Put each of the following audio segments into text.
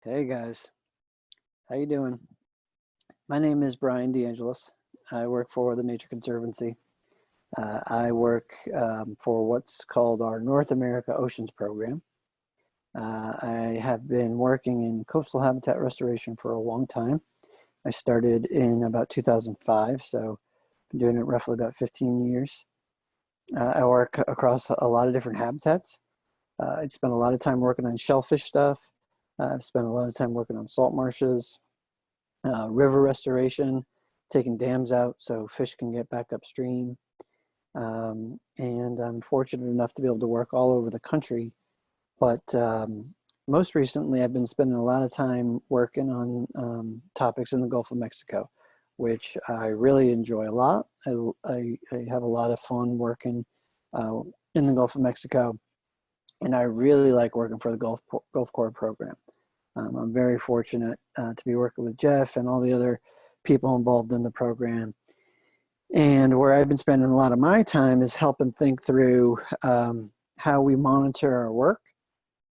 Hey guys, how you doing? My name is Bryan DeAngelis. I work for the Nature Conservancy. I work for what's called our North America Oceans Program. I have been working in coastal habitat restoration for a long time. I started in about 2005, so I've been doing it roughly about 15 years. I work across a lot of different habitats. I spent a lot of time working on shellfish stuff. I've spent a lot of time working on salt marshes, river restoration, taking dams out so fish can get back upstream. And I'm fortunate enough to be able to work all over the country. But most recently, I've been spending a lot of time working on topics in the Gulf of Mexico, which I really enjoy a lot. I have a lot of fun working in the Gulf of Mexico, and I really like working for the GulfCorps program. I'm very fortunate to be working with Jeff and all the other people involved in the program. And where I've been spending a lot of my time is helping think through how we monitor our work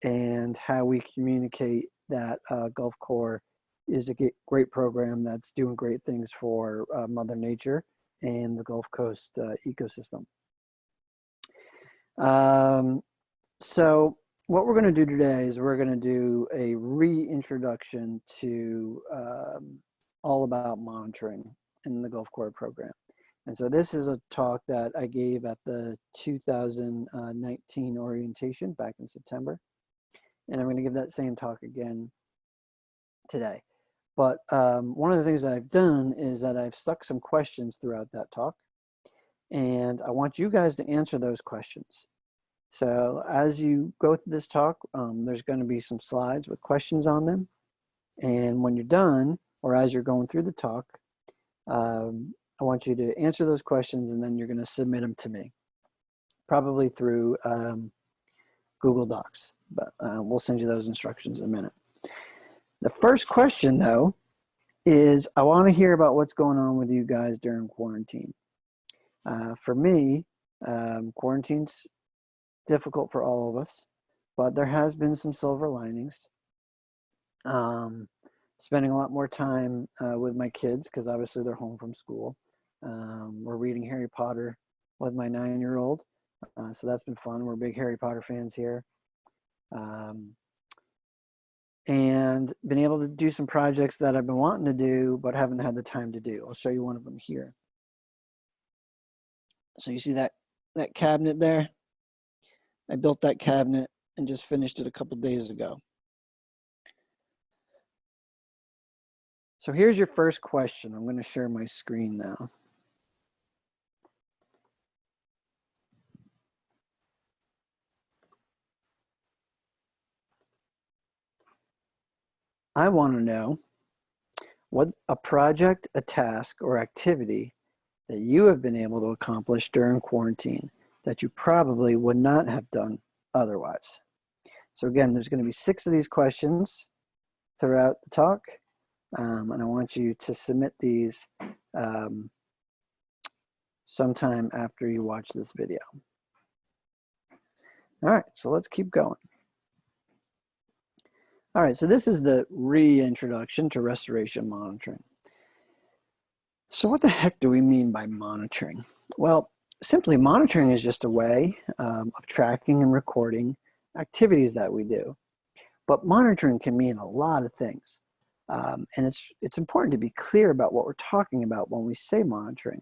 and how we communicate that GulfCorps is a great program that's doing great things for Mother Nature and the Gulf Coast ecosystem. So what we're going to do today is we're going to do a reintroduction to all about monitoring in the GulfCorps program. And so this is a talk that I gave at the 2019 orientation back in September. And I'm going to give that same talk again today. But one of the things that I've done is that I've stuck some questions throughout that talk. And I want you guys to answer those questions. So as you go through this talk, there's going to be some slides with questions on them. And when you're done, or as you're going through the talk, I want you to answer those questions, and then you're going to submit them to me, probably through Google Docs, but we'll send you those instructions in a minute. The first question, though, is I want to hear about what's going on with you guys during quarantine. For me, quarantine's difficult for all of us, but there has been some silver linings. Spending a lot more time with my kids because obviously they're home from school. We're reading Harry Potter with my 9-year-old, so that's been fun. We're big Harry Potter fans here. And been able to do some projects that I've been wanting to do but haven't had the time to do. I'll show you one of them here. So you see that cabinet there? I built that cabinet and just finished it a couple days ago. So here's your first question. I'm going to share my screen now. I want to know what a project, a task, or activity that you have been able to accomplish during quarantine that you probably would not have done otherwise. So again, there's going to be 6 of these questions throughout the talk, and I want you to submit these sometime after you watch this video. All right, so let's keep going. All right, so this is the reintroduction to restoration monitoring. So what the heck do we mean by monitoring? Well, simply monitoring is just a way of tracking and recording activities that we do. But monitoring can mean a lot of things. And it's important to be clear about what we're talking about when we say monitoring.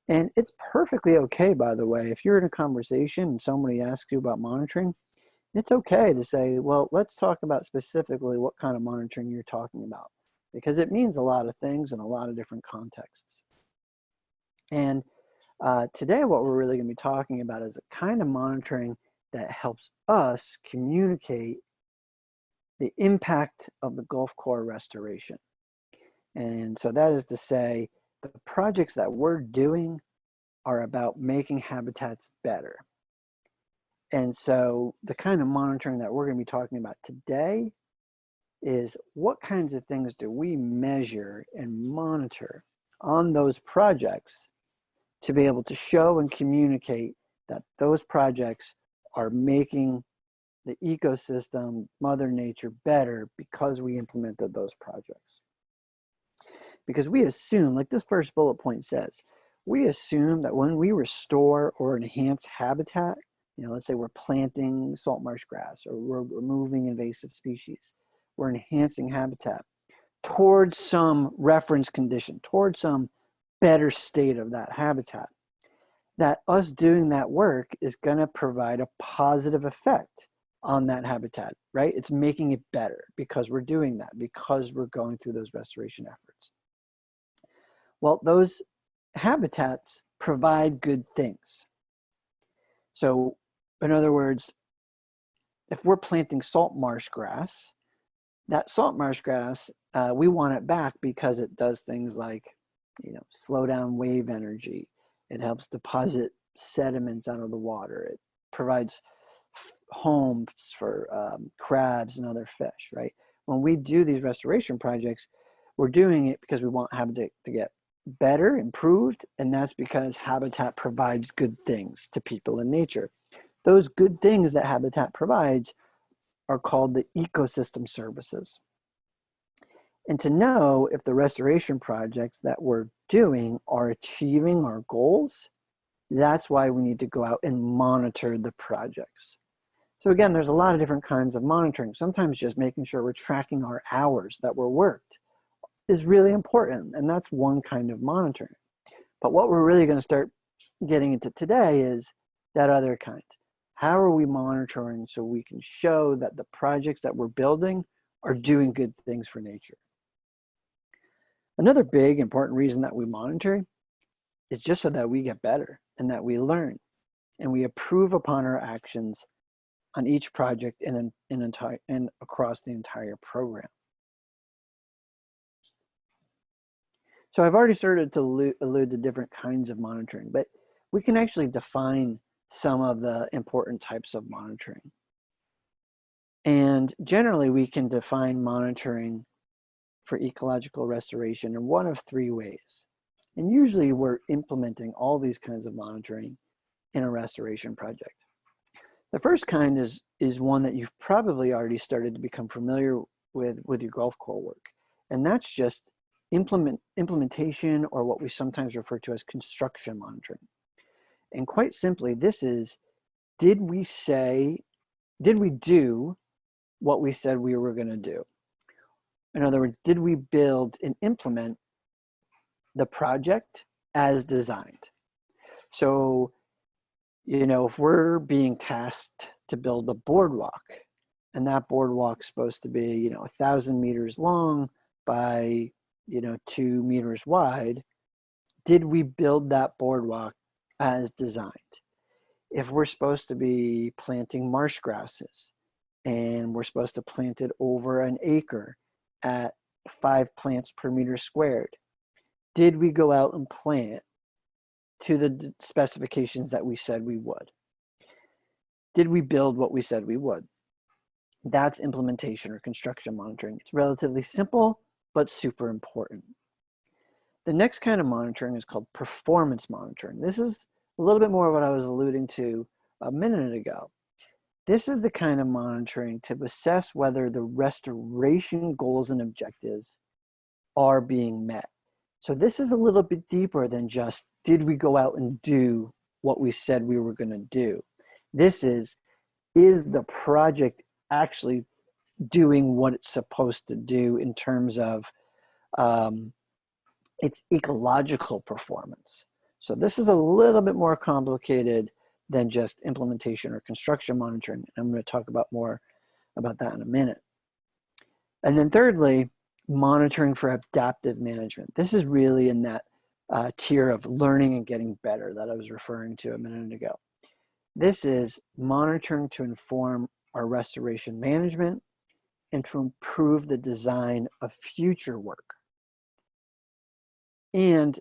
And it's perfectly okay, by the way, if you're in a conversation and somebody asks you about monitoring, it's okay to say, well, let's talk about specifically what kind of monitoring you're talking about, because it means a lot of things in a lot of different contexts. And today what we're really going to be talking about is a kind of monitoring that helps us communicate the impact of the GulfCorps restoration. And so that is to say, the projects that we're doing are about making habitats better. And so the kind of monitoring that we're going to be talking about today is what kinds of things do we measure and monitor on those projects to be able to show and communicate that those projects are making the ecosystem, Mother Nature better because we implemented those projects. Because we assume, like this first bullet point says, we assume that when we restore or enhance habitat, let's say we're planting salt marsh grass or we're removing invasive species, we're enhancing habitat towards some reference condition, towards some better state of that habitat, that us doing that work is going to provide a positive effect on that habitat, right? It's making it better because we're doing that, because we're going through those restoration efforts. Well, those habitats provide good things. So, in other words, if we're planting salt marsh grass, that salt marsh grass, we want it back because it does things like, slow down wave energy. It helps deposit sediments out of the water. It provides homes for crabs and other fish, right? When we do these restoration projects, we're doing it because we want habitat to get better, improved, and that's because habitat provides good things to people and nature. Those good things that habitat provides are called the ecosystem services. And to know if the restoration projects that we're doing are achieving our goals, that's why we need to go out and monitor the projects. So again, there's a lot of different kinds of monitoring. Sometimes just making sure we're tracking our hours that were worked is really important, and that's one kind of monitoring. But what we're really going to start getting into today is that other kind. How are we monitoring so we can show that the projects that we're building are doing good things for nature? Another big important reason that we monitor is just so that we get better and that we learn and we improve upon our actions on each project and across the entire program. So I've already started to allude to different kinds of monitoring, but we can actually define some of the important types of monitoring. And generally we can define monitoring for ecological restoration in one of three ways. And usually we're implementing all these kinds of monitoring in a restoration project. The first kind is one that you've probably already started to become familiar with your GulfCorps work. And that's just implementation, or what we sometimes refer to as construction monitoring. And quite simply, this is, did we do what we said we were going to do? In other words, did we build and implement the project as designed? So, if we're being tasked to build a boardwalk, and that boardwalk's supposed to be, 1,000 meters long by, 2 meters wide, did we build that boardwalk as designed? If we're supposed to be planting marsh grasses and we're supposed to plant it over an acre at 5 plants per meter squared, did we go out and plant to the specifications that we said we would? Did we build what we said we would? That's implementation or construction monitoring. It's relatively simple, but super important. The next kind of monitoring is called performance monitoring. This is a little bit more of what I was alluding to a minute ago. This is the kind of monitoring to assess whether the restoration goals and objectives are being met. So this is a little bit deeper than just, did we go out and do what we said we were going to do? This is the project actually doing what it's supposed to do in terms of its ecological performance? So this is a little bit more complicated than just implementation or construction monitoring. I'm going to talk about more about that in a minute. And then thirdly, monitoring for adaptive management. This is really in that tier of learning and getting better that I was referring to a minute ago. This is monitoring to inform our restoration management and to improve the design of future work. And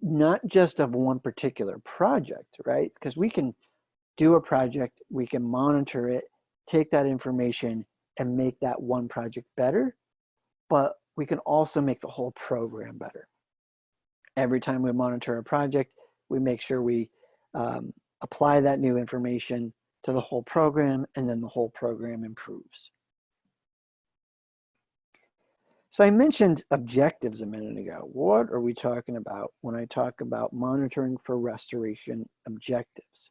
not just of one particular project, right? Because we can do a project, we can monitor it, take that information and make that one project better, but we can also make the whole program better. Every time we monitor a project, we make sure we apply that new information to the whole program, and then the whole program improves. So I mentioned objectives a minute ago. What are we talking about when I talk about monitoring for restoration objectives?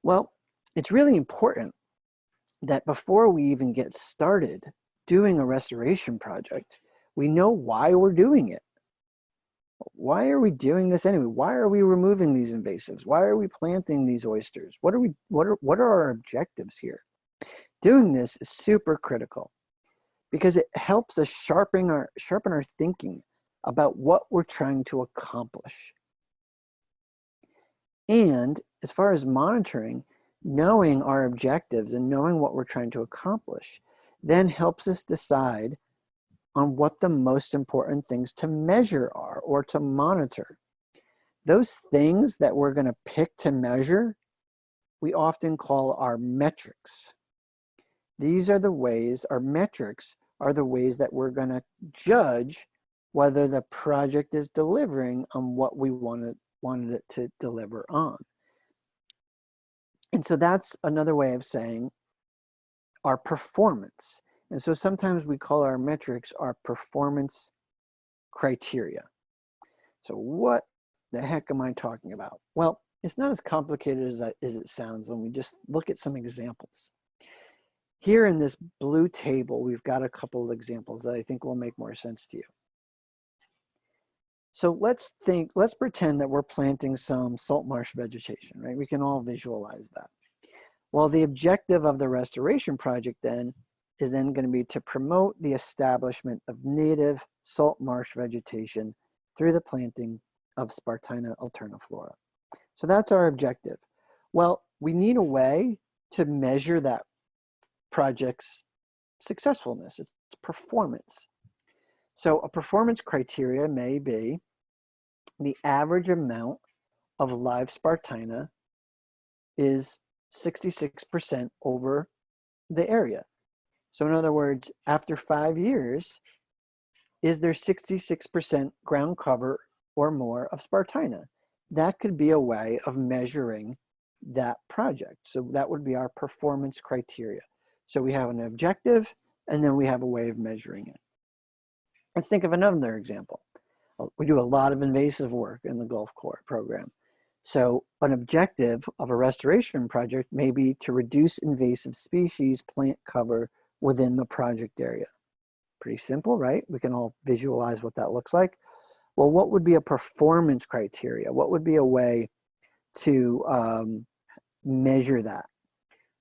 Well, it's really important that before we even get started doing a restoration project, we know why we're doing it. Why are we doing this anyway? Why are we removing these invasives? Why are we planting these oysters? What are our objectives here? Doing this is super critical because it helps us sharpen our thinking about what we're trying to accomplish. And as far as monitoring, knowing our objectives and knowing what we're trying to accomplish then helps us decide on what the most important things to measure are or to monitor. Those things that we're going to pick to measure, we often call our metrics. These are the ways, our metrics are the ways that we're going to judge whether the project is delivering on what we wanted it to deliver on. And so that's another way of saying our performance. And so sometimes we call our metrics our performance criteria. So what the heck am I talking about? Well, it's not as complicated as it sounds when we just look at some examples. Here in this blue table, we've got a couple of examples that I think will make more sense to you. So let's pretend that we're planting some salt marsh vegetation, right? We can all visualize that. Well, the objective of the restoration project then is then going to be to promote the establishment of native salt marsh vegetation through the planting of Spartina alterniflora. So that's our objective. Well, we need a way to measure that project's successfulness, its performance. So a performance criteria may be the average amount of live Spartina is 66% over the area. So in other words, after 5 years, is there 66% ground cover or more of Spartina? That could be a way of measuring that project. So that would be our performance criteria. So we have an objective, and then we have a way of measuring it. Let's think of another example. We do a lot of invasive work in the GulfCorps program. So an objective of a restoration project may be to reduce invasive species plant cover within the project area. Pretty simple, right? We can all visualize what that looks like. Well, what would be a performance criteria? What would be a way to measure that?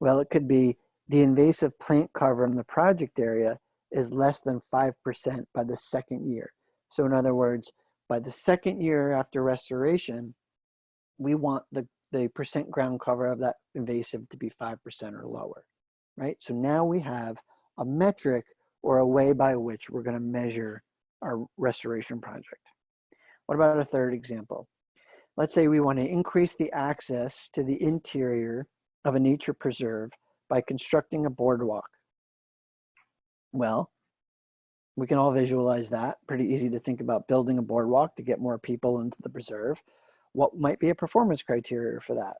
Well, it could be the invasive plant cover in the project area is less than 5% by the second year. So in other words, by the second year after restoration, we want the percent ground cover of that invasive to be 5% or lower, right? So now we have a metric or a way by which we're going to measure our restoration project. What about a third example? Let's say we want to increase the access to the interior of a nature preserve by constructing a boardwalk. Well, we can all visualize that. Pretty easy to think about building a boardwalk to get more people into the preserve. What might be a performance criteria for that?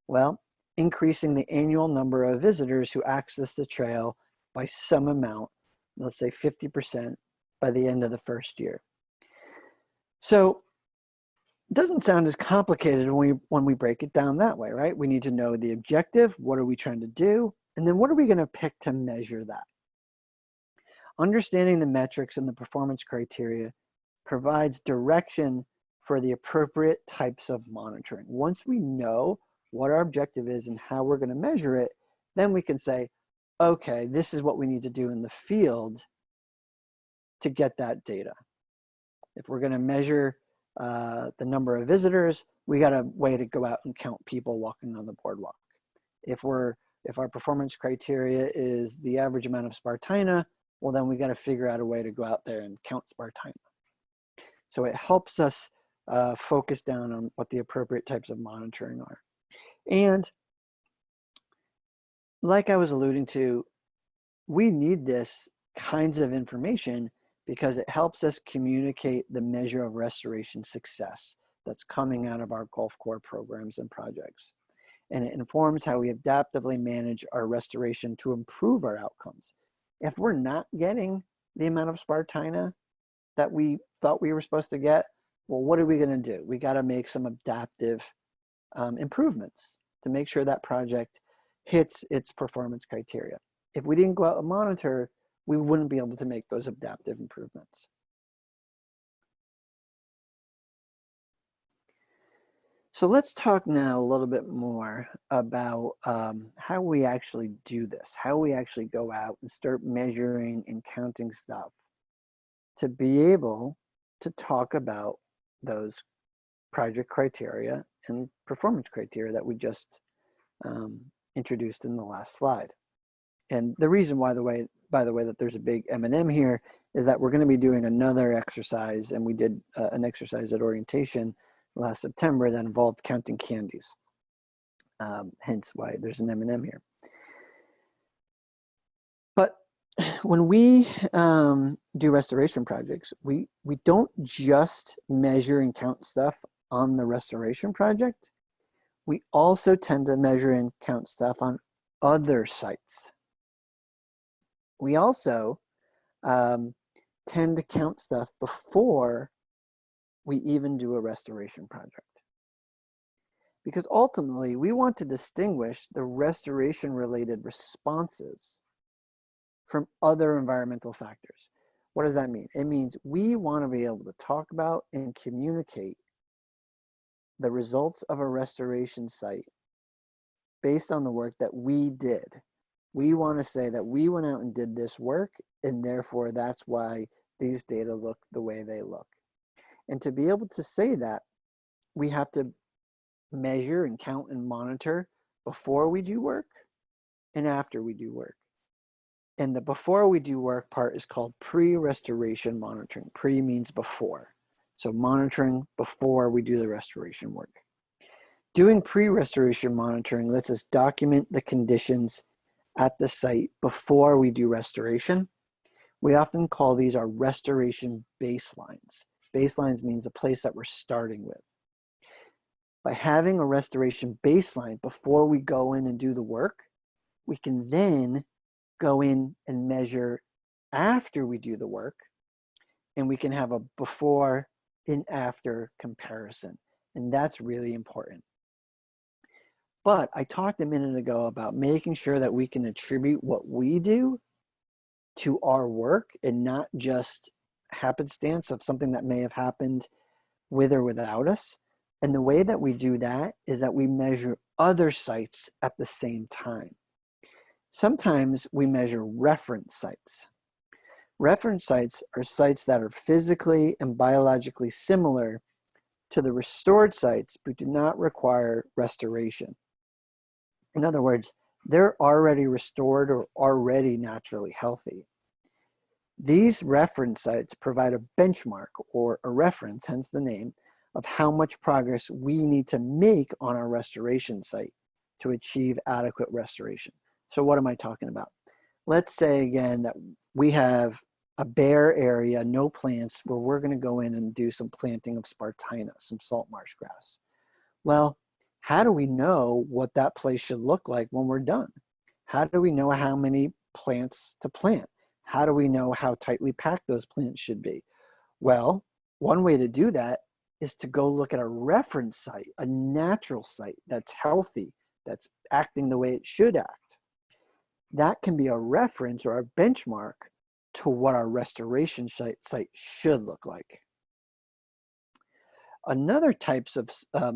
Well, increasing the annual number of visitors who access the trail by some amount, let's say 50% by the end of the first year. So it doesn't sound as complicated when we break it down that way, right? We need to know the objective, what are we trying to do, and then what are we going to pick to measure that? Understanding the metrics and the performance criteria provides direction for the appropriate types of monitoring. Once we know what our objective is and how we're going to measure it, then we can say, okay, this is what we need to do in the field to get that data. If we're going to measure the number of visitors, we got a way to go out and count people walking on the boardwalk. If our performance criteria is the average amount of Spartina, well, then we got to figure out a way to go out there and count Spartina. So it helps us focus down on what the appropriate types of monitoring are. And like I was alluding to, we need this kinds of information because it helps us communicate the measure of restoration success that's coming out of our GulfCorps programs and projects. and it informs how we adaptively manage our restoration to improve our outcomes. If we're not getting the amount of Spartina that we thought we were supposed to get, well, what are we going to do? We got to make some adaptive improvements to make sure that project hits its performance criteria. If we didn't go out and monitor, we wouldn't be able to make those adaptive improvements. So let's talk now a little bit more about how we actually do this, how we actually go out and start measuring and counting stuff to be able to talk about those project criteria and performance criteria that we just introduced in the last slide. And the reason why, by the way, that there's a big M&M here is that we're going to be doing another exercise, and we did an exercise at orientation last September that involved counting candies. Hence why there's an M&M here. But when we do restoration projects, we don't just measure and count stuff on the restoration project. We also tend to measure and count stuff on other sites. We also tend to count stuff before we even do a restoration project. Because ultimately, we want to distinguish the restoration-related responses from other environmental factors. What does that mean? It means we want to be able to talk about and communicate the results of a restoration site based on the work that we did. We want to say that we went out and did this work, and therefore that's why these data look the way they look. And to be able to say that, we have to measure and count and monitor before we do work and after we do work. And the before we do work part is called pre-restoration monitoring. Pre means before. So monitoring before we do the restoration work. Doing pre-restoration monitoring lets us document the conditions at the site before we do restoration. We often call these our restoration baselines. Baselines means a place that we're starting with. By having a restoration baseline before we go in and do the work, we can then go in and measure after we do the work, and we can have a before and after comparison. And that's really important. But I talked a minute ago about making sure that we can attribute what we do to our work and not just happenstance of something that may have happened with or without us. And the way that we do that is that we measure other sites at the same time. Sometimes we measure reference sites. Reference sites are sites that are physically and biologically similar to the restored sites, but do not require restoration. In other words, they're already restored or already naturally healthy. These reference sites provide a benchmark or a reference, hence the name, of how much progress we need to make on our restoration site to achieve adequate restoration. So what am I talking about? Let's say again that we have a bare area, no plants, where we're going to go in and do some planting of Spartina, some salt marsh grass. Well, how do we know what that place should look like when we're done? How do we know how many plants to plant? How do we know how tightly packed those plants should be? Well, one way to do that is to go look at a reference site, a natural site that's healthy, that's acting the way it should act. That can be a reference or a benchmark to what our restoration site should look like. Another types of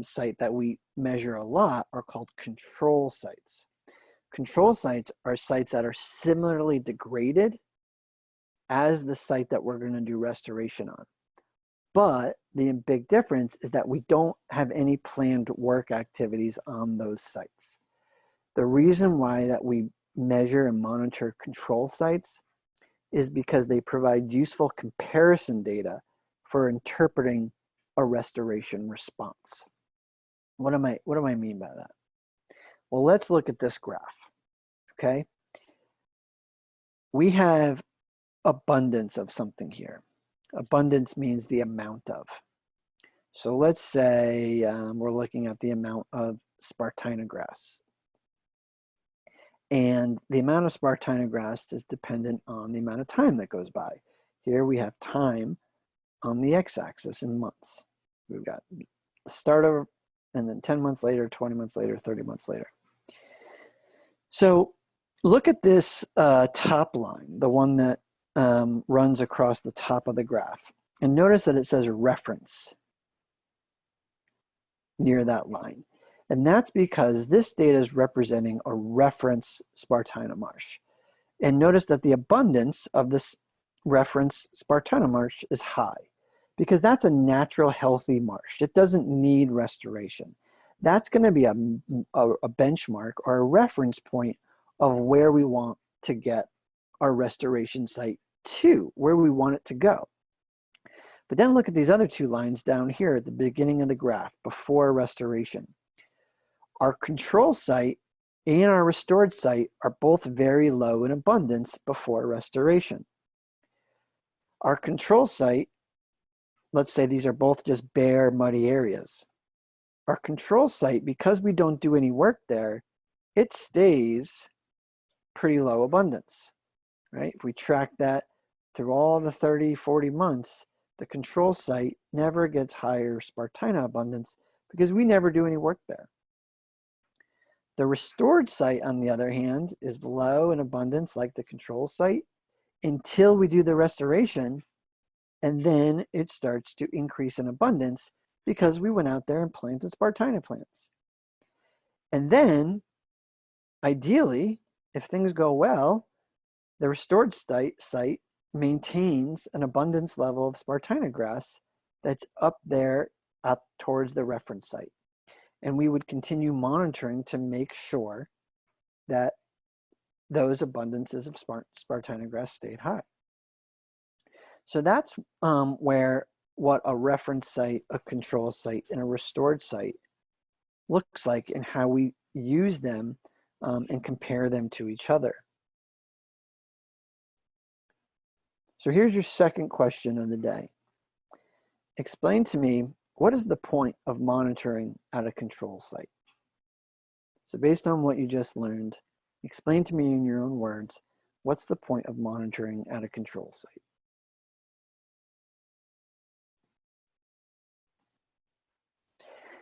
site that we measure a lot are called control sites. Control sites are sites that are similarly degraded as the site that we're going to do restoration on. But the big difference is that we don't have any planned work activities on those sites. The reason why that we measure and monitor control sites is because they provide useful comparison data for interpreting a restoration response. What do I mean by that? Well, let's look at this graph, okay? We have abundance of something here. Abundance means the amount of. So let's say we're looking at the amount of Spartina grass. And the amount of Spartina grass is dependent on the amount of time that goes by. Here we have time on the x-axis in months. We've got the start of, and then 10 months later, 20 months later, 30 months later. So look at this top line, the one that runs across the top of the graph. And notice that it says reference near that line. And that's because this data is representing a reference Spartina marsh. And notice that the abundance of this reference Spartina marsh is high because that's a natural healthy marsh. It doesn't need restoration. That's going to be a benchmark or a reference point of where we want to get our restoration site to, where we want it to go. But then look at these other two lines down here at the beginning of the graph, before restoration. Our control site and our restored site are both very low in abundance before restoration. Our control site, let's say these are both just bare, muddy areas. Our control site, because we don't do any work there, it stays pretty low abundance, right? If we track that through all the 30, 40 months, the control site never gets higher Spartina abundance because we never do any work there. The restored site, on the other hand, is low in abundance like the control site until we do the restoration, and then it starts to increase in abundance because we went out there and planted Spartina plants. And then, ideally, if things go well, the restored site maintains an abundance level of Spartina grass that's up there up towards the reference site. And we would continue monitoring to make sure that those abundances of Spartina grass stayed high. So that's where what a reference site, a control site, and a restored site looks like and how we use them and compare them to each other. So here's your second question of the day. Explain to me, what is the point of monitoring at a control site? So based on what you just learned, explain to me in your own words, what's the point of monitoring at a control site?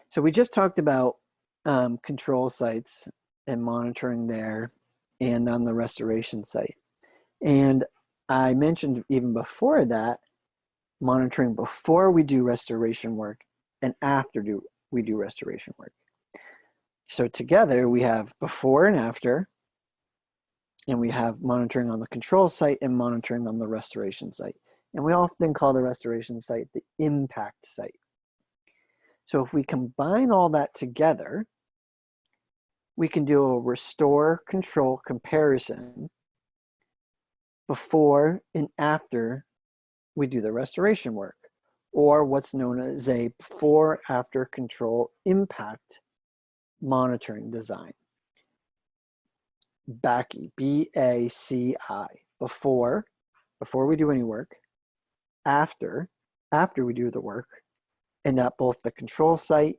So we just talked about control sites and monitoring there and on the restoration site. And I mentioned even before that, monitoring before we do restoration work and after we do restoration work. So together we have before and after, and we have monitoring on the control site and monitoring on the restoration site. And we often call the restoration site the impact site. So if we combine all that together, we can do a restore control comparison before and after we do the restoration work, or what's known as a before after control impact monitoring design. BACI, B-A-C-I, before we do any work, after we do the work, and at both the control site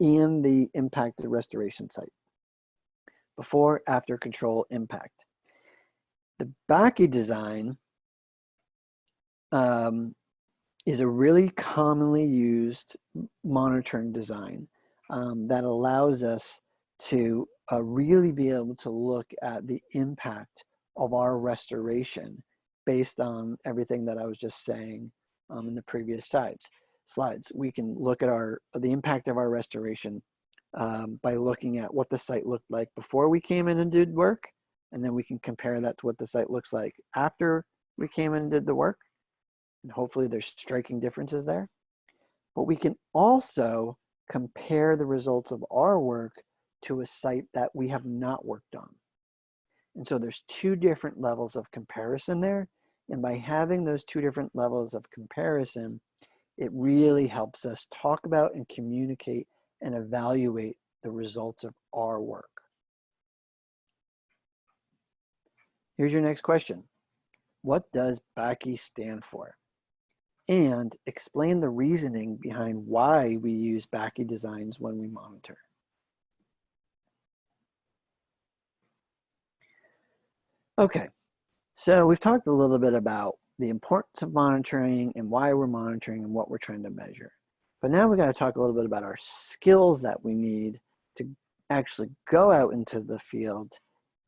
and the impacted restoration site. Before, after, control, impact. The BACI design is a really commonly used monitoring design that allows us to really be able to look at the impact of our restoration based on everything that I was just saying in the previous slides. We can look at the impact of our restoration by looking at what the site looked like before we came in and did work, and then we can compare that to what the site looks like after we came in and did the work. And hopefully there's striking differences there. But we can also compare the results of our work to a site that we have not worked on. And so there's two different levels of comparison there. And by having those two different levels of comparison, it really helps us talk about and communicate and evaluate the results of our work. Here's your next question. What does BACI stand for? And explain the reasoning behind why we use BACI designs when we monitor. Okay, so we've talked a little bit about the importance of monitoring and why we're monitoring and what we're trying to measure. But now we got to talk a little bit about our skills that we need to actually go out into the field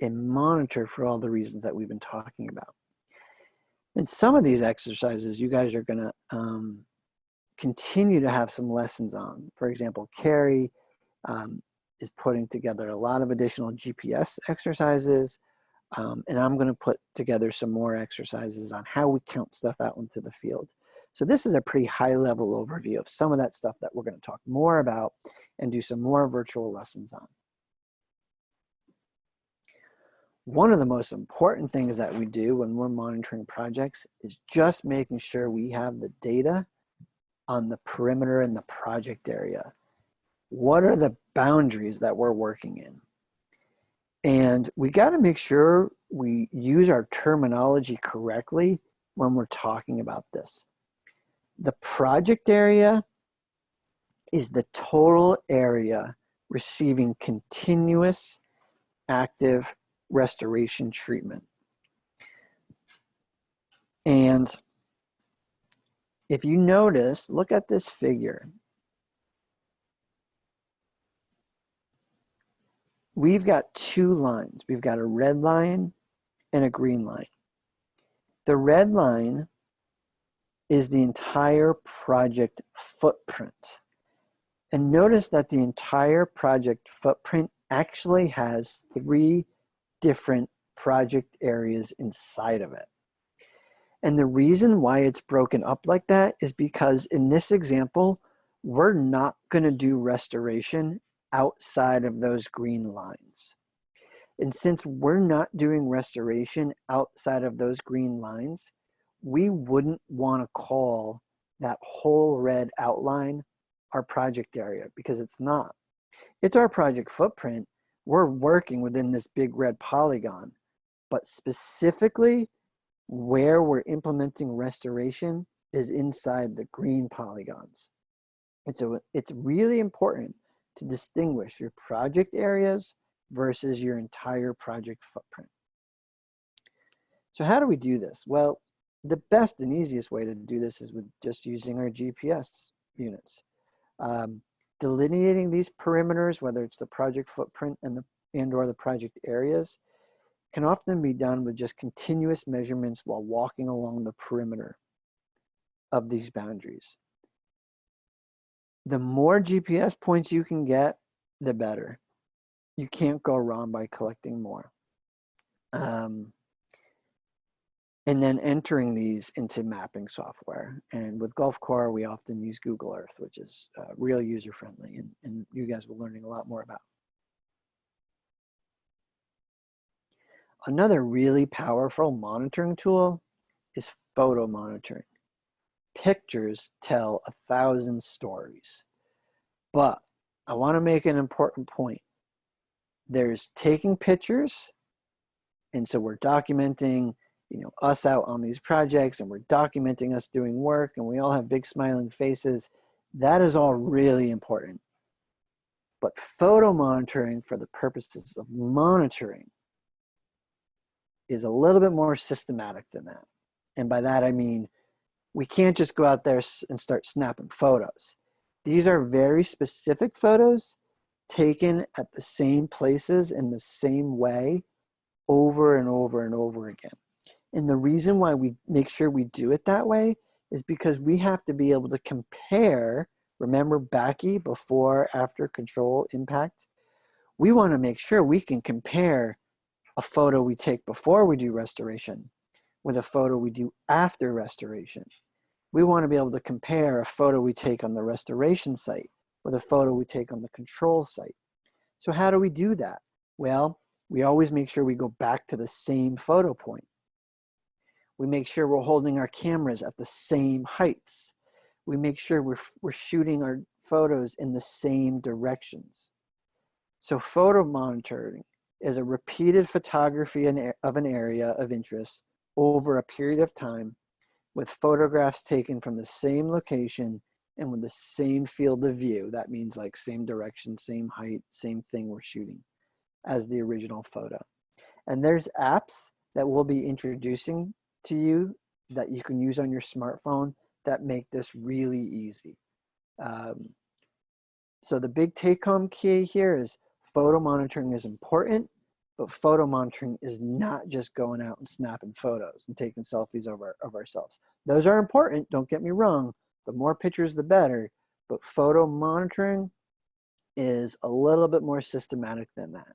and monitor for all the reasons that we've been talking about. And some of these exercises you guys are going to continue to have some lessons on. For example, Carrie is putting together a lot of additional GPS exercises, and I'm going to put together some more exercises on how we count stuff out into the field. So this is a pretty high level overview of some of that stuff that we're going to talk more about and do some more virtual lessons on. One of the most important things that we do when we're monitoring projects is just making sure we have the data on the perimeter and the project area. What are the boundaries that we're working in? And we got to make sure we use our terminology correctly when we're talking about this. The project area is the total area receiving continuous active restoration treatment. And if you notice, look at this figure. We've got two lines. We've got a red line and a green line. The red line is the entire project footprint. And notice that the entire project footprint actually has 3 different project areas inside of it. And the reason why it's broken up like that is because in this example, we're not going to do restoration outside of those green lines. And since we're not doing restoration outside of those green lines, we wouldn't want to call that whole red outline our project area, because it's not. It's our project footprint. We're working within this big red polygon, but specifically where we're implementing restoration is inside the green polygons. And so it's really important to distinguish your project areas versus your entire project footprint. So how do we do this? Well, the best and easiest way to do this is with just using our GPS units. Delineating these perimeters, whether it's the project footprint and or the project areas, can often be done with just continuous measurements while walking along the perimeter of these boundaries. The more GPS points you can get, the better. You can't go wrong by collecting more. And then entering these into mapping software. And with GulfCorps, we often use Google Earth, which is real user-friendly, and you guys will be learning a lot more about. Another really powerful monitoring tool is photo monitoring. Pictures tell 1,000 stories. But I want to make an important point. There's taking pictures, and so we're documenting us out on these projects, and we're documenting us doing work, and we all have big smiling faces. That is all really important. But photo monitoring for the purposes of monitoring is a little bit more systematic than that. And by that, I mean, we can't just go out there and start snapping photos. These are very specific photos taken at the same places in the same way over and over and over again. And the reason why we make sure we do it that way is because we have to be able to compare. Remember BACI, before, after, control, impact? We want to make sure we can compare a photo we take before we do restoration with a photo we do after restoration. We want to be able to compare a photo we take on the restoration site with a photo we take on the control site. So how do we do that? Well, we always make sure we go back to the same photo point. We make sure we're holding our cameras at the same heights. We make sure we're shooting our photos in the same directions. So photo monitoring is a repeated photography of an area of interest over a period of time with photographs taken from the same location and with the same field of view. That means like same direction, same height, same thing we're shooting as the original photo. And there's apps that we'll be introducing to you that you can use on your smartphone that make this really easy. So the big take-home key here is photo monitoring is important, but photo monitoring is not just going out and snapping photos and taking selfies of ourselves. Those are important, don't get me wrong. The more pictures, the better, but photo monitoring is a little bit more systematic than that.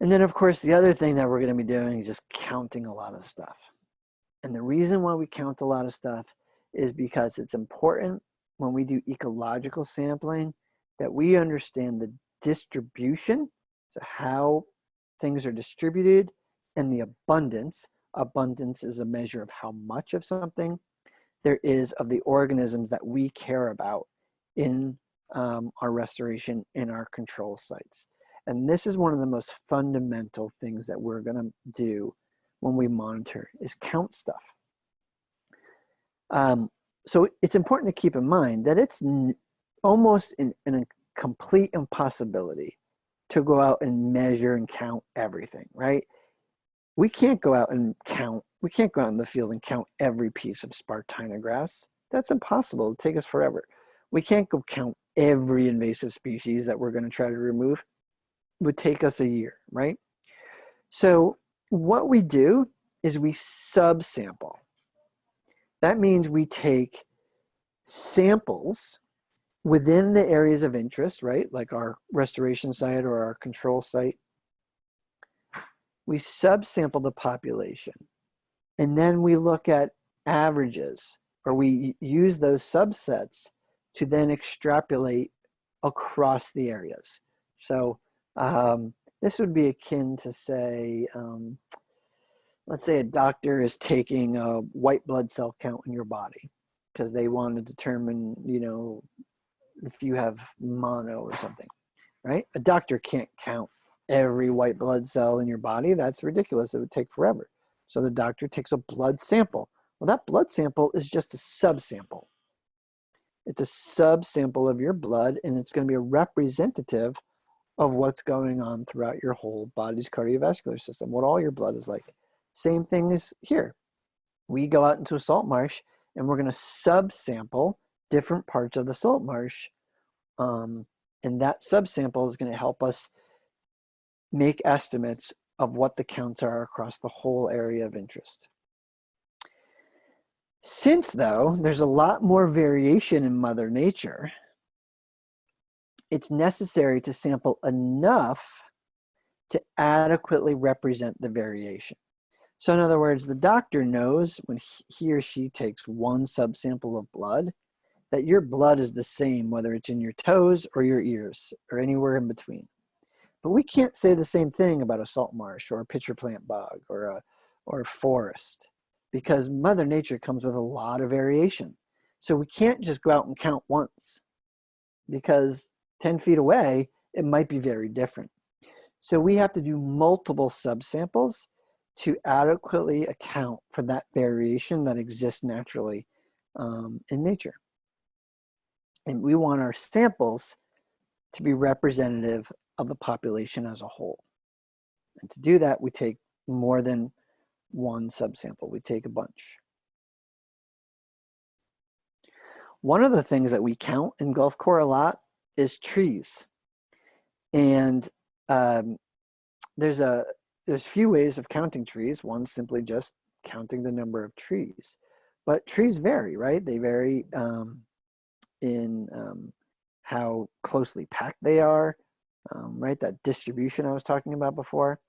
And then, of course, the other thing that we're going to be doing is just counting a lot of stuff. And the reason why we count a lot of stuff is because it's important when we do ecological sampling that we understand the distribution, so how things are distributed, and the abundance. Abundance is a measure of how much of something there is of the organisms that we care about in our restoration in our control sites. And this is one of the most fundamental things that we're going to do when we monitor is count stuff. So it's important to keep in mind that it's almost a complete impossibility to go out and measure and count everything, right? We can't go out and count. We can't go out in the field and count every piece of Spartina grass. That's impossible. It'll take us forever. We can't go count every invasive species that we're going to try to remove. It would take us a year, right? So what we do is we subsample. That means we take samples within the areas of interest, right? Like our restoration site or our control site. We subsample the population. And then we look at averages, or we use those subsets to then extrapolate across the areas. So this would be akin to say, let's say a doctor is taking a white blood cell count in your body because they want to determine, you know, if you have mono or something, right? A doctor can't count every white blood cell in your body. That's ridiculous. It would take forever. So the doctor takes a blood sample. Well, that blood sample is just a subsample. It's a subsample of your blood, and it's going to be a representative of what's going on throughout your whole body's cardiovascular system, what all your blood is like. Same thing is here. We go out into a salt marsh, and we're going to subsample different parts of the salt marsh, and that subsample is going to help us make estimates of what the counts are across the whole area of interest. Since, though, there's a lot more variation in Mother Nature, it's necessary to sample enough to adequately represent the variation. So in other words, the doctor knows when he or she takes one subsample of blood that your blood is the same, whether it's in your toes or your ears or anywhere in between. But we can't say the same thing about a salt marsh or a pitcher plant bog or a forest, because Mother Nature comes with a lot of variation. So we can't just go out and count once, because 10 feet away, it might be very different. So we have to do multiple subsamples to adequately account for that variation that exists naturally in nature. And we want our samples to be representative of the population as a whole. And to do that, we take more than one subsample. We take a bunch. One of the things that we count in GulfCorps a lot is trees. And there's few ways of counting trees. One, simply just counting the number of trees. But trees vary, right? They vary in how closely packed they are, right? That distribution I was talking about before.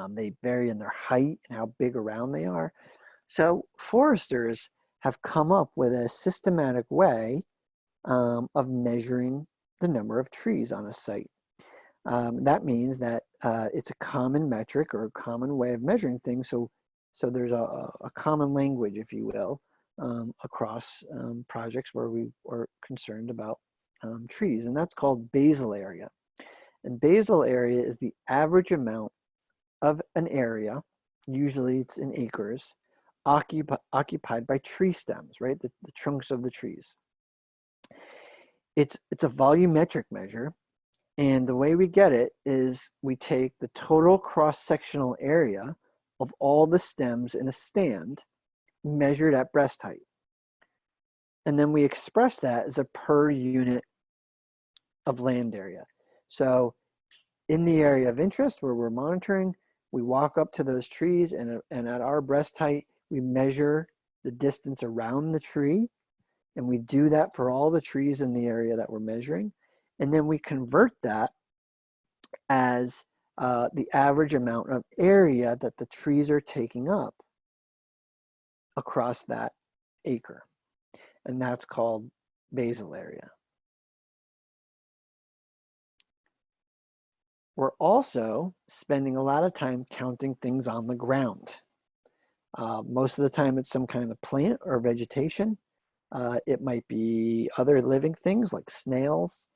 They vary in their height and how big around they are. So foresters have come up with a systematic way of measuring the number of trees on a site. That means that it's a common metric or a common way of measuring things. So there's a common language, if you will, across projects where we are concerned about trees, and that's called basal area. And basal area is the average amount of an area, usually it's in acres, occupied by tree stems, right? The trunks of the trees. It's a volumetric measure, And the way we get it is we take the total cross-sectional area of all the stems in a stand measured at breast height. And then we express that as a per unit of land area. So in the area of interest where we're monitoring, we walk up to those trees and at our breast height, we measure the distance around the tree. And we do that for all the trees in the area that we're measuring. And then we convert that as the average amount of area that the trees are taking up across that acre. And that's called basal area. We're also spending a lot of time counting things on the ground. Most of the time it's some kind of plant or vegetation. It might be other living things like snails,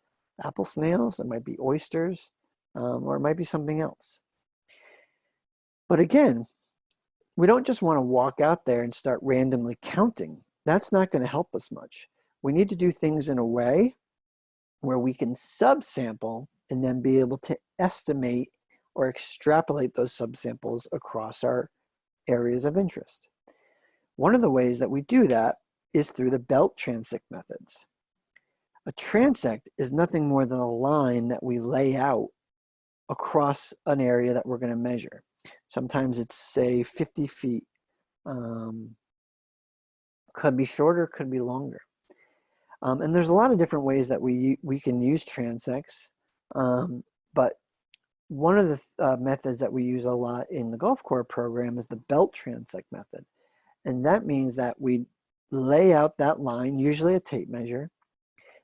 apple snails, it might be oysters, or it might be something else. But again, we don't just want to walk out there and start randomly counting. That's not going to help us much. We need to do things in a way where we can subsample and then be able to estimate or extrapolate those subsamples across our areas of interest. One of the ways that we do that is through the belt transect methods. A transect is nothing more than a line that we lay out across an area that we're going to measure. Sometimes it's, say, 50 feet. Could be shorter, could be longer. And there's a lot of different ways that we can use transects. But one of the methods that we use a lot in the GulfCorps program is the belt transect method. And that means that we lay out that line, usually a tape measure,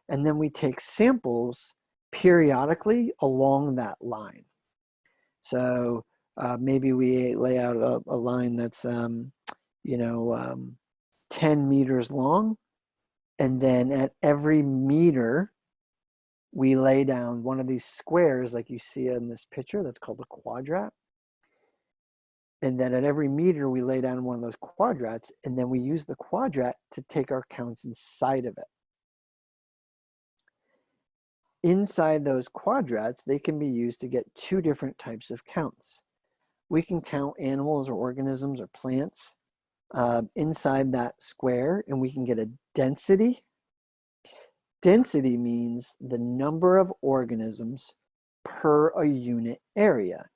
and then we take samples periodically along that line. So maybe we lay out a line that's, 10 meters long, and then at every meter, we lay down one of these squares like you see in this picture that's called a quadrat. And then at every meter, we lay down one of those quadrats, and then we use the quadrat to take our counts inside of it. Inside those quadrats, they can be used to get two different types of counts. We can count animals or organisms or plants inside that square, and we can get a density. Density means the number of organisms per a unit area.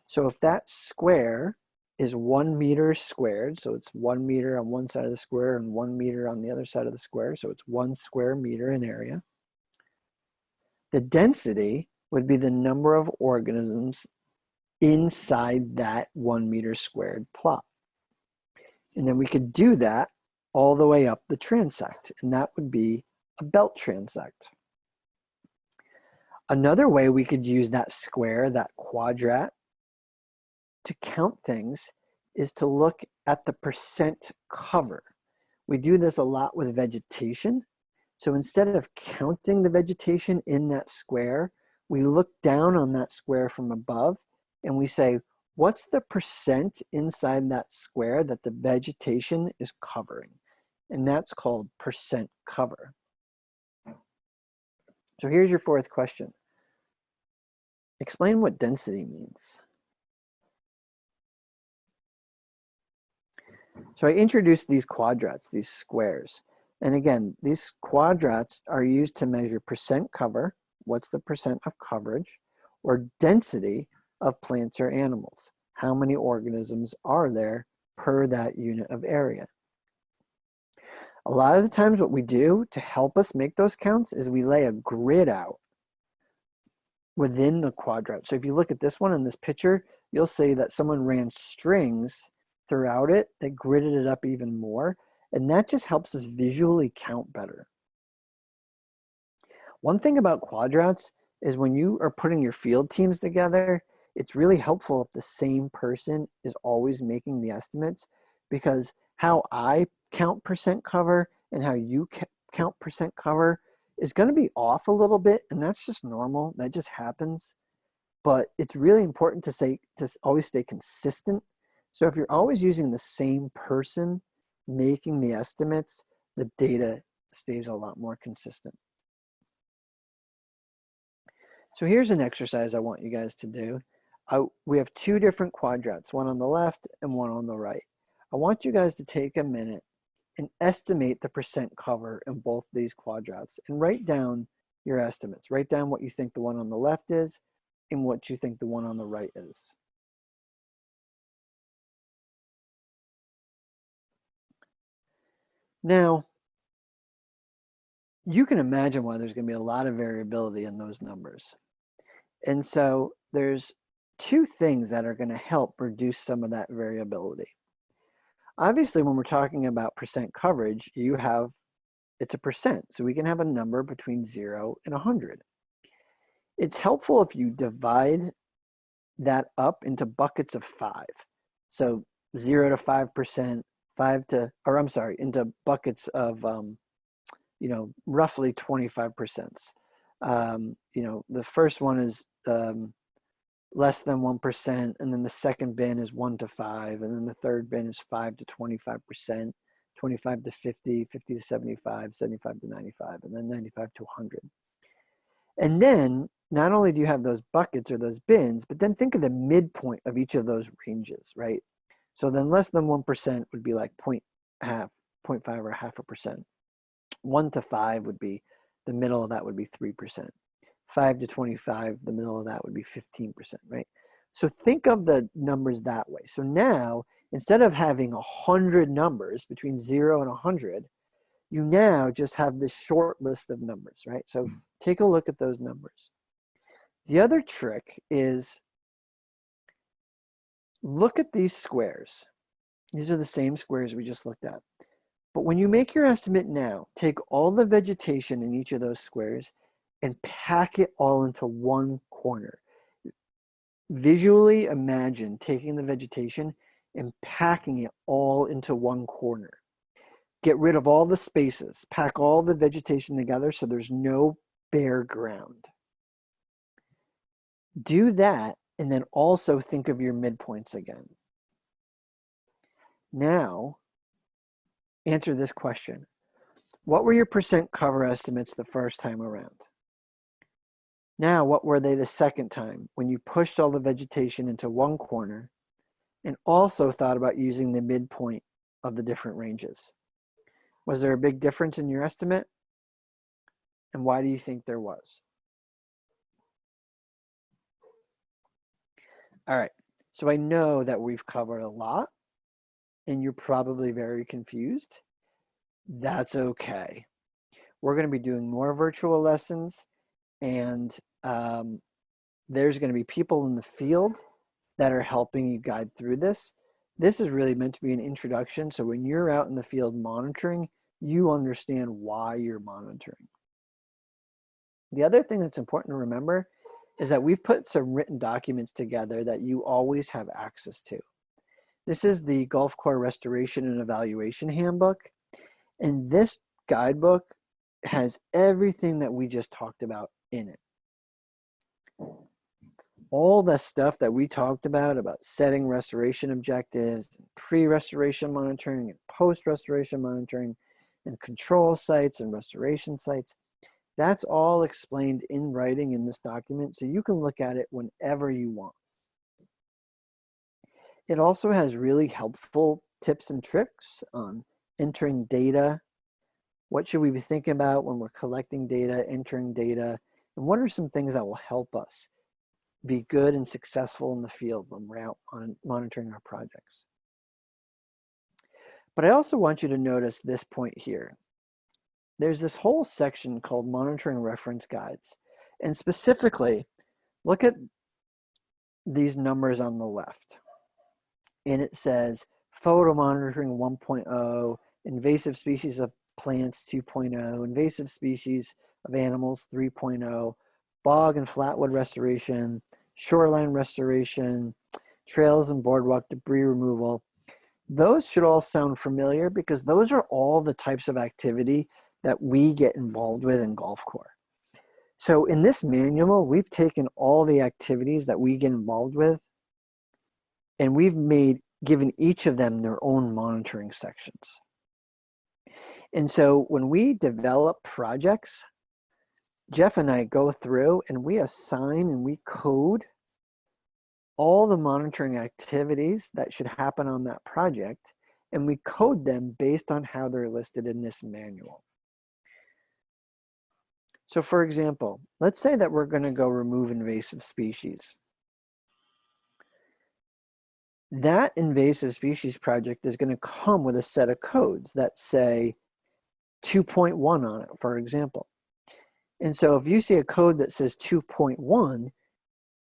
So if that square is 1 meter squared, so it's 1 meter on one side of the square and 1 meter on the other side of the square, so it's 1 square meter in area. The density would be the number of organisms inside that 1 meter squared plot. And then we could do that all the way up the transect, and that would be a belt transect. Another way we could use that square, that quadrat, to count things is to look at the percent cover. We do this a lot with vegetation. So instead of counting the vegetation in that square, we look down on that square from above and we say, what's the percent inside that square that the vegetation is covering? And that's called percent cover. So here's your fourth question. Explain what density means. So I introduced these quadrats, these squares. And again, these quadrats are used to measure percent cover, what's the percent of coverage, or density of plants or animals. How many organisms are there per that unit of area? A lot of the times what we do to help us make those counts is we lay a grid out within the quadrat. So if you look at this one in this picture, you'll see that someone ran strings throughout it that gridded it up even more. And that just helps us visually count better. One thing about quadrats is when you are putting your field teams together, it's really helpful if the same person is always making the estimates, because how I count percent cover and how you count percent cover is going to be off a little bit, and that's just normal. That just happens. But it's really important to always stay consistent. So if you're always using the same person making the estimates, the data stays a lot more consistent. So here's an exercise I want you guys to do. We have two different quadrants, one on the left and one on the right. I want you guys to take a minute and estimate the percent cover in both these quadrants and write down your estimates. Write down what you think the one on the left is and what you think the one on the right is. Now, you can imagine why there's going to be a lot of variability in those numbers. And so there's two things that are going to help reduce some of that variability. Obviously, when we're talking about percent coverage, it's a percent. So we can have a number between 0 and 100. It's helpful if you divide that up into buckets of 5. So 0 to 5%, into buckets of, roughly 25%. The first one is less than 1%, and then the second bin is 1 to 5, and then the third bin is 5 to 25%, 25 to 50, 50 to 75, 75 to 95, and then 95 to 100. And then not only do you have those buckets or those bins, but then think of the midpoint of each of those ranges, right? So then less than 1% would be like 0.5 or half a percent. 1 to 5 would be, the middle of that would be 3%. 5 to 25, the middle of that would be 15%, right? So think of the numbers that way. So now, instead of having 100 numbers between 0 and 100, you now just have this short list of numbers, right? So take a look at those numbers. The other trick is look at these squares. These are the same squares we just looked at. But when you make your estimate now, take all the vegetation in each of those squares and pack it all into one corner. Visually imagine taking the vegetation and packing it all into one corner. Get rid of all the spaces, pack all the vegetation together so there's no bare ground. Do that, and then also think of your midpoints again. Now, answer this question. What were your percent cover estimates the first time around? Now, what were they the second time when you pushed all the vegetation into one corner and also thought about using the midpoint of the different ranges? Was there a big difference in your estimate? And why do you think there was? All right, so I know that we've covered a lot and you're probably very confused. That's okay. We're going to be doing more virtual lessons, and there's going to be people in the field that are helping you guide through this. This is really meant to be an introduction, so when you're out in the field monitoring, you understand why you're monitoring. The other thing that's important to remember is that we've put some written documents together that you always have access to. This is the GulfCorps Restoration and Evaluation Handbook, and this guidebook has everything that we just talked about in it. All the stuff that we talked about setting restoration objectives, pre-restoration monitoring and post-restoration monitoring, and control sites and restoration sites, that's all explained in writing in this document, so you can look at it whenever you want. It also has really helpful tips and tricks on entering data. What should we be thinking about when we're collecting data, entering data, and what are some things that will help us be good and successful in the field when we're out on monitoring our projects. But I also want you to notice this point here. There's this whole section called Monitoring Reference Guides. And specifically, look at these numbers on the left. And it says photo monitoring 1.0, invasive species of plants 2.0, invasive species of animals 3.0, bog and flatwood restoration, shoreline restoration, trails and boardwalk debris removal. Those should all sound familiar because those are all the types of activity that we get involved with in GulfCorps. So in this manual, we've taken all the activities that we get involved with and we've given each of them their own monitoring sections. And so when we develop projects, Jeff and I go through and we assign and we code all the monitoring activities that should happen on that project, and we code them based on how they're listed in this manual. So for example, let's say that we're going to go remove invasive species. That invasive species project is going to come with a set of codes that say 2.1 on it, for example. And so if you see a code that says 2.1,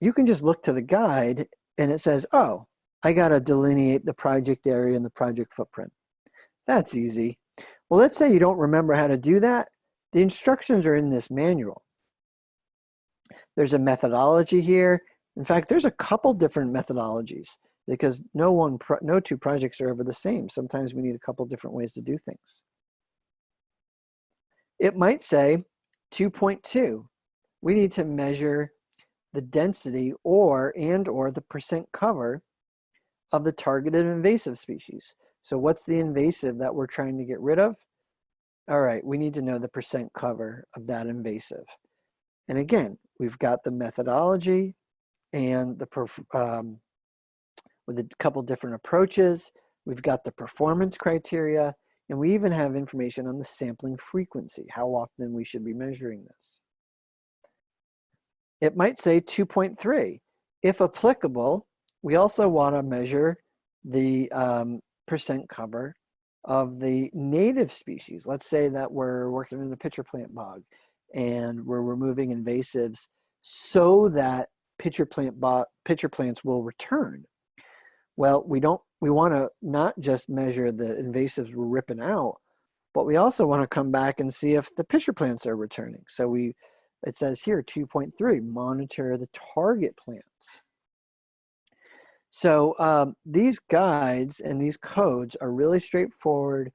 you can just look to the guide and it says, oh, I got to delineate the project area and the project footprint. That's easy. Well, let's say you don't remember how to do that. The instructions are in this manual. There's a methodology here. In fact, there's a couple different methodologies because no two projects are ever the same. Sometimes we need a couple different ways to do things. It might say 2.2. We need to measure the density or the percent cover of the targeted invasive species. So what's the invasive that we're trying to get rid of? All right, we need to know the percent cover of that invasive. And again, we've got the methodology and with a couple different approaches. We've got the performance criteria, and we even have information on the sampling frequency, how often we should be measuring this. It might say 2.3. If applicable, we also want to measure the percent cover of the native species. Let's say that we're working in the pitcher plant bog and we're removing invasives so that pitcher plants will return. Well, we want to not just measure the invasives we're ripping out, but we also want to come back and see if the pitcher plants are returning. So it says here 2.3, monitor the target plants. So these guides and these codes are really straightforward.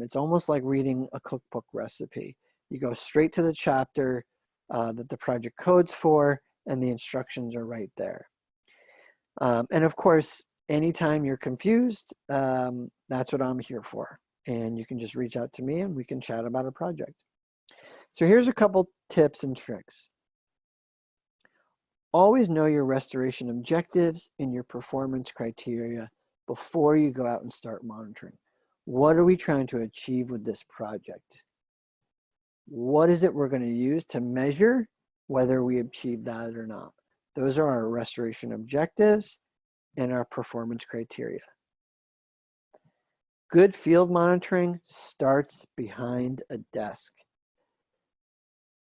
It's almost like reading a cookbook recipe. You go straight to the chapter that the project codes for, and the instructions are right there. And of course, anytime you're confused, that's what I'm here for. And you can just reach out to me and we can chat about a project. So here's a couple tips and tricks. Always know your restoration objectives and your performance criteria before you go out and start monitoring. What are we trying to achieve with this project? What is it we're going to use to measure whether we achieve that or not? Those are our restoration objectives and our performance criteria. Good field monitoring starts behind a desk.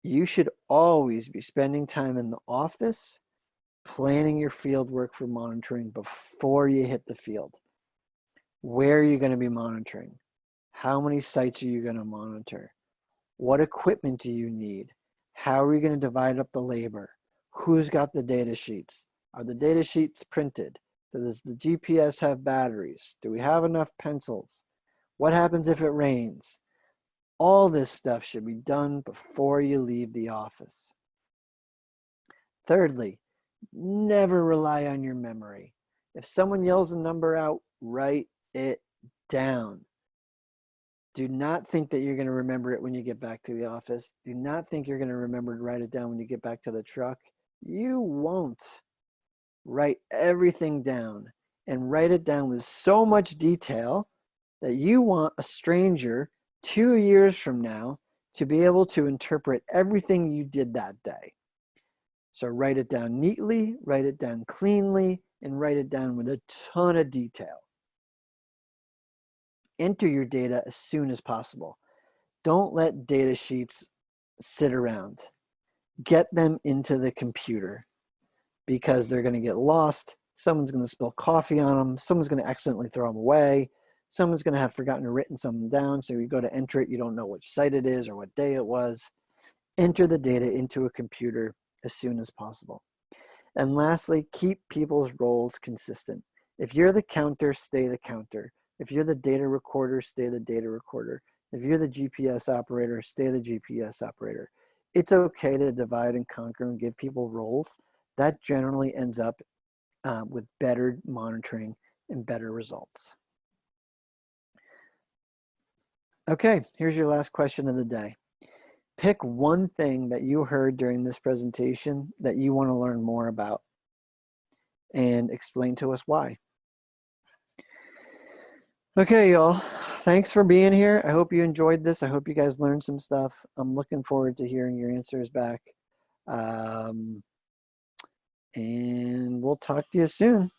You should always be spending time in the office, planning your field work for monitoring before you hit the field. Where are you going to be monitoring? How many sites are you going to monitor? What equipment do you need? How are you going to divide up the labor? Who's got the data sheets? Are the data sheets printed? Does the GPS have batteries? Do we have enough pencils? What happens if it rains? All this stuff should be done before you leave the office. Thirdly, never rely on your memory. If someone yells a number out, write it down. Do not think that you're going to remember it when you get back to the office. Do not think you're going to remember to write it down when you get back to the truck. You won't. Write everything down and write it down with so much detail that you want a stranger 2 years from now to be able to interpret everything you did that day. So write it down neatly, write it down cleanly, and write it down with a ton of detail. Enter your data as soon as possible. Don't let data sheets sit around. Get them into the computer because they're going to get lost. Someone's going to spill coffee on them. Someone's going to accidentally throw them away. Someone's going to have forgotten to written something down. So you go to enter it, you don't know which site it is or what day it was. Enter the data into a computer as soon as possible. And lastly, keep people's roles consistent. If you're the counter, stay the counter. If you're the data recorder, stay the data recorder. If you're the GPS operator, stay the GPS operator. It's okay to divide and conquer and give people roles. That generally ends up with better monitoring and better results. Okay, here's your last question of the day. Pick one thing that you heard during this presentation that you want to learn more about and explain to us why. Okay, y'all. Thanks for being here. I hope you enjoyed this. I hope you guys learned some stuff. I'm looking forward to hearing your answers back. And we'll talk to you soon.